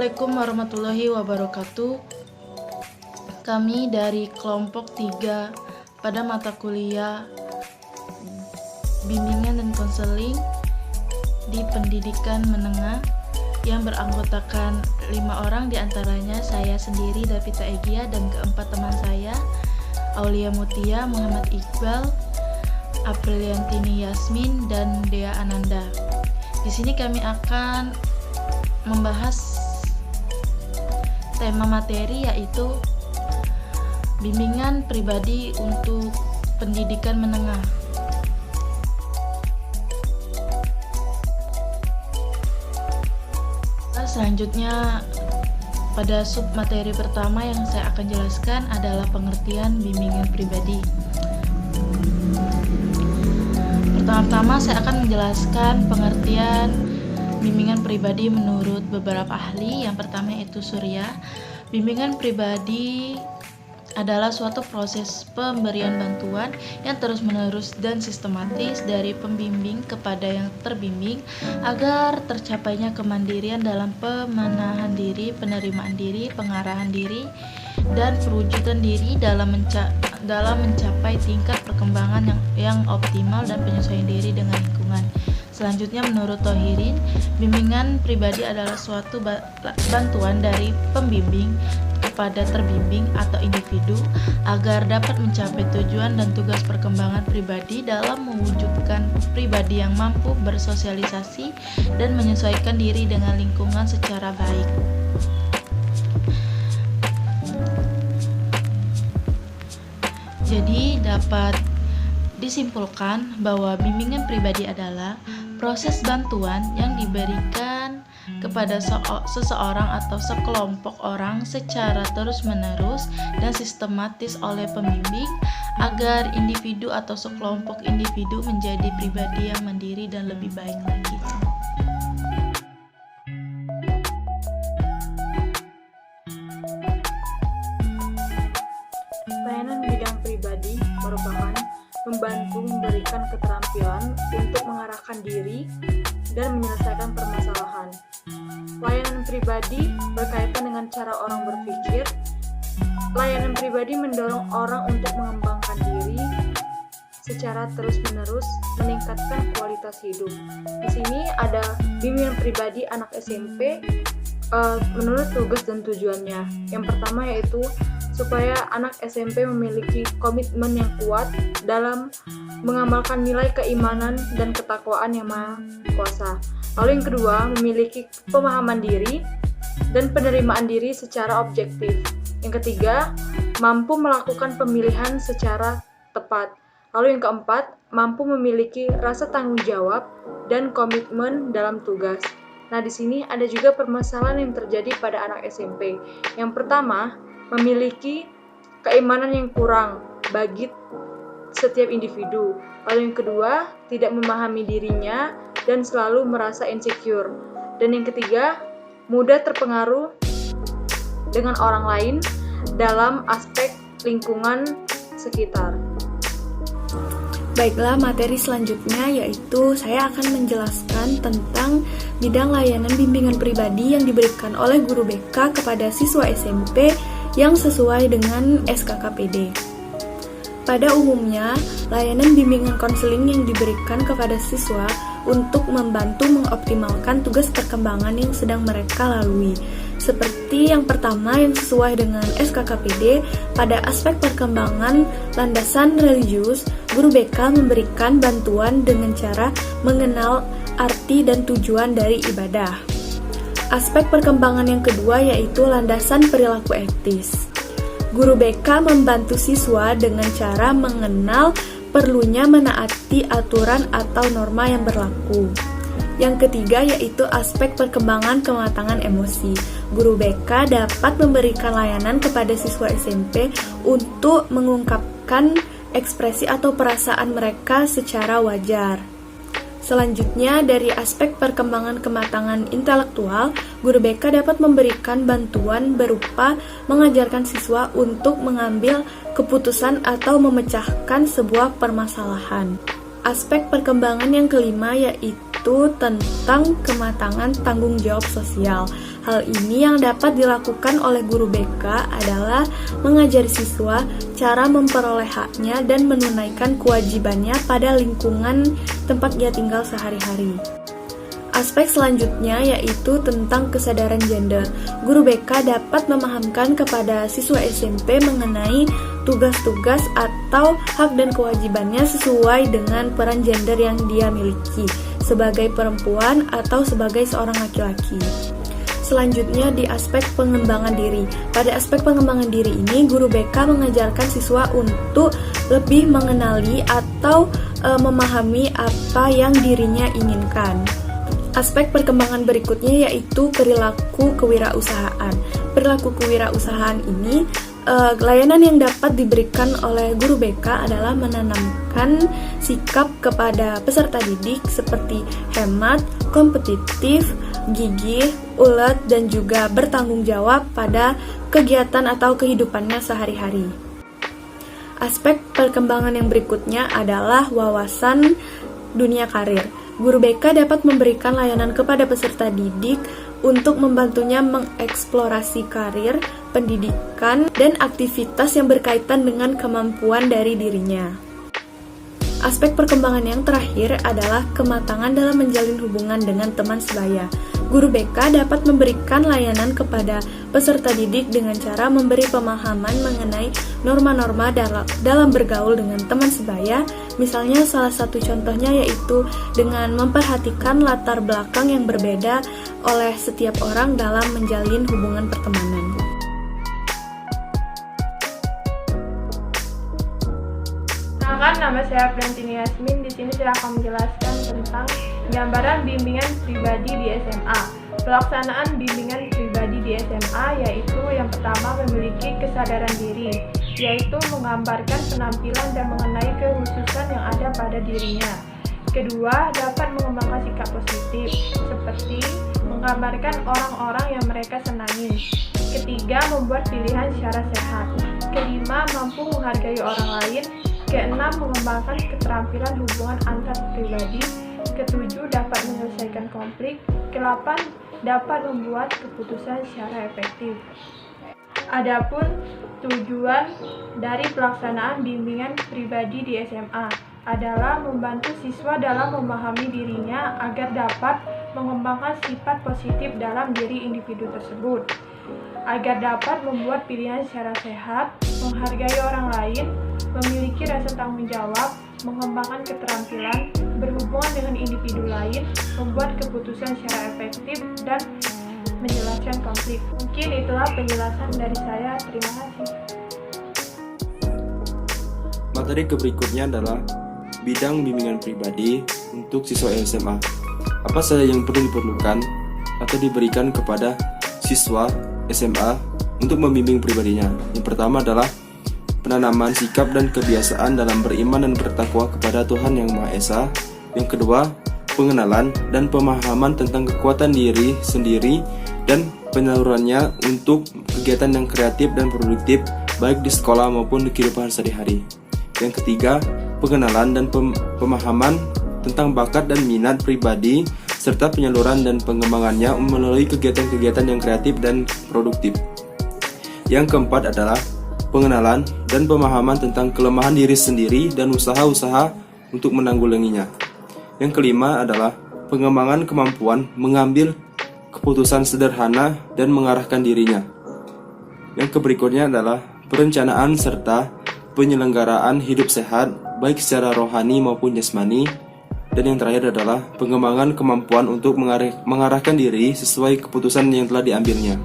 Assalamualaikum warahmatullahi wabarakatuh. Kami dari kelompok 3 pada mata kuliah bimbingan dan konseling di pendidikan menengah yang beranggotakan 5 orang, diantaranya saya sendiri Davita Egia dan keempat teman saya Aulia Mutia, Muhammad Iqbal, Apriliantini Yasmin, dan Dea Ananda. Di sini kami akan membahas tema materi yaitu bimbingan pribadi untuk pendidikan menengah. Selanjutnya pada sub materi pertama yang saya akan jelaskan adalah pengertian bimbingan pribadi. Pertama-tama saya akan menjelaskan pengertian bimbingan pribadi menurut beberapa ahli. Yang pertama yaitu Surya. Bimbingan pribadi adalah suatu proses pemberian bantuan yang terus-menerus dan sistematis dari pembimbing kepada yang terbimbing agar tercapainya kemandirian dalam pemenahan diri, penerimaan diri, pengarahan diri, dan perwujudan diri dalam mencapai tingkat perkembangan yang optimal dan penyesuaian diri dengan lingkungan. Selanjutnya, menurut Thohirin, bimbingan pribadi adalah suatu bantuan dari pembimbing kepada terbimbing atau individu agar dapat mencapai tujuan dan tugas perkembangan pribadi dalam mewujudkan pribadi yang mampu bersosialisasi dan menyesuaikan diri dengan lingkungan secara baik. Jadi dapat disimpulkan bahwa bimbingan pribadi adalah proses bantuan yang diberikan kepada seseorang atau sekelompok orang secara terus-menerus dan sistematis oleh pembimbing agar individu atau sekelompok individu menjadi pribadi yang mandiri dan lebih baik lagi. Layanan bidang pribadi merupakan membantu memberikan keterampilan untuk mengarahkan diri dan menyelesaikan permasalahan. Layanan pribadi berkaitan dengan cara orang berpikir. Layanan pribadi mendorong orang untuk mengembangkan diri secara terus-menerus, meningkatkan kualitas hidup. Di sini ada bimbingan pribadi anak SMP menurut tugas dan tujuannya. Yang pertama yaitu supaya anak SMP memiliki komitmen yang kuat dalam mengamalkan nilai keimanan dan ketakwaan yang maha kuasa. Lalu yang kedua, memiliki pemahaman diri dan penerimaan diri secara objektif. Yang ketiga, mampu melakukan pemilihan secara tepat. Lalu yang keempat, mampu memiliki rasa tanggung jawab dan komitmen dalam tugas. Nah, di sini ada juga permasalahan yang terjadi pada anak SMP. Yang pertama, memiliki keimanan yang kurang bagi setiap individu. Lalu yang kedua, tidak memahami dirinya dan selalu merasa insecure. Dan yang ketiga, mudah terpengaruh dengan orang lain dalam aspek lingkungan sekitar. Baiklah, materi selanjutnya yaitu saya akan menjelaskan tentang bidang layanan bimbingan pribadi yang diberikan oleh guru BK kepada siswa SMP yang sesuai dengan SKKPD. Pada umumnya, layanan bimbingan konseling yang diberikan kepada siswa untuk membantu mengoptimalkan tugas perkembangan yang sedang mereka lalui. Seperti yang pertama yang sesuai dengan SKKPD, pada aspek perkembangan landasan religius, guru BK memberikan bantuan dengan cara mengenal arti dan tujuan dari ibadah. Aspek perkembangan yang kedua yaitu landasan perilaku etis. Guru BK membantu siswa dengan cara mengenal perlunya menaati aturan atau norma yang berlaku. Yang ketiga yaitu aspek perkembangan kematangan emosi. Guru BK dapat memberikan layanan kepada siswa SMP untuk mengungkapkan ekspresi atau perasaan mereka secara wajar. Selanjutnya, dari aspek perkembangan kematangan intelektual, guru BK dapat memberikan bantuan berupa mengajarkan siswa untuk mengambil keputusan atau memecahkan sebuah permasalahan. Aspek perkembangan yang kelima yaitu yaitu tentang kematangan tanggung jawab sosial. Hal ini yang dapat dilakukan oleh guru BK adalah mengajari siswa cara memperoleh haknya dan menunaikan kewajibannya pada lingkungan tempat ia tinggal sehari-hari. Aspek selanjutnya yaitu tentang kesadaran gender. Guru BK dapat memahamkan kepada siswa SMP mengenai tugas-tugas atau hak dan kewajibannya sesuai dengan peran gender yang dia miliki sebagai perempuan atau sebagai seorang laki-laki. Selanjutnya di aspek pengembangan diri. Pada aspek pengembangan diri ini, guru BK mengajarkan siswa untuk lebih mengenali atau memahami apa yang dirinya inginkan. Aspek perkembangan berikutnya yaitu perilaku kewirausahaan. Perilaku kewirausahaan ini layanan yang dapat diberikan oleh guru BK adalah menanamkan sikap kepada peserta didik seperti hemat, kompetitif, gigih, ulet, dan juga bertanggung jawab pada kegiatan atau kehidupannya sehari-hari. Aspek perkembangan yang berikutnya adalah wawasan dunia karir. Guru BK dapat memberikan layanan kepada peserta didik untuk membantunya mengeksplorasi karir, pendidikan, dan aktivitas yang berkaitan dengan kemampuan dari dirinya. Aspek perkembangan yang terakhir adalah kematangan dalam menjalin hubungan dengan teman sebaya. Guru BK dapat memberikan layanan kepada peserta didik dengan cara memberi pemahaman mengenai norma-norma dalam bergaul dengan teman sebaya. Misalnya salah satu contohnya yaitu dengan memperhatikan latar belakang yang berbeda oleh setiap orang dalam menjalin hubungan pertemanan. Nama saya Prantini Yasmin. Di sini saya akan menjelaskan tentang gambaran bimbingan pribadi di SMA. Pelaksanaan bimbingan pribadi di SMA yaitu yang pertama memiliki kesadaran diri, yaitu menggambarkan penampilan dan mengenai kekhususan yang ada pada dirinya. Kedua, dapat mengembangkan sikap positif, seperti menggambarkan orang-orang yang mereka senangi. Ketiga, membuat pilihan secara sehat. Kelima, mampu menghargai orang lain. Keenam, mengembangkan keterampilan hubungan antar pribadi. Ketujuh, dapat menyelesaikan konflik. Kedelapan, dapat membuat keputusan secara efektif. Adapun tujuan dari pelaksanaan bimbingan pribadi di SMA adalah membantu siswa dalam memahami dirinya agar dapat mengembangkan sifat positif dalam diri individu tersebut, agar dapat membuat pilihan secara sehat, menghargai orang lain, memiliki rasa tanggung jawab, mengembangkan keterampilan, berhubungan dengan individu lain, membuat keputusan secara efektif, dan menjelaskan konflik. Mungkin itulah penjelasan dari saya. Terima kasih. Materi berikutnya adalah bidang bimbingan pribadi untuk siswa SMA. Apa saja yang perlu diperlukan atau diberikan kepada siswa SMA untuk membimbing pribadinya? Yang pertama adalah penanaman sikap dan kebiasaan dalam beriman dan bertakwa kepada Tuhan Yang Maha Esa. Yang kedua, pengenalan dan pemahaman tentang kekuatan diri sendiri dan penyalurannya untuk kegiatan yang kreatif dan produktif baik di sekolah maupun di kehidupan sehari-hari. Yang ketiga, pengenalan dan pemahaman tentang bakat dan minat pribadi serta penyaluran dan pengembangannya melalui kegiatan-kegiatan yang kreatif dan produktif. Yang keempat adalah pengenalan dan pemahaman tentang kelemahan diri sendiri dan usaha-usaha untuk menanggulanginya. Yang kelima adalah pengembangan kemampuan mengambil keputusan sederhana dan mengarahkan dirinya. Yang berikutnya adalah perencanaan serta penyelenggaraan hidup sehat baik secara rohani maupun jasmani. Dan yang terakhir adalah pengembangan kemampuan untuk mengarahkan diri sesuai keputusan yang telah diambilnya.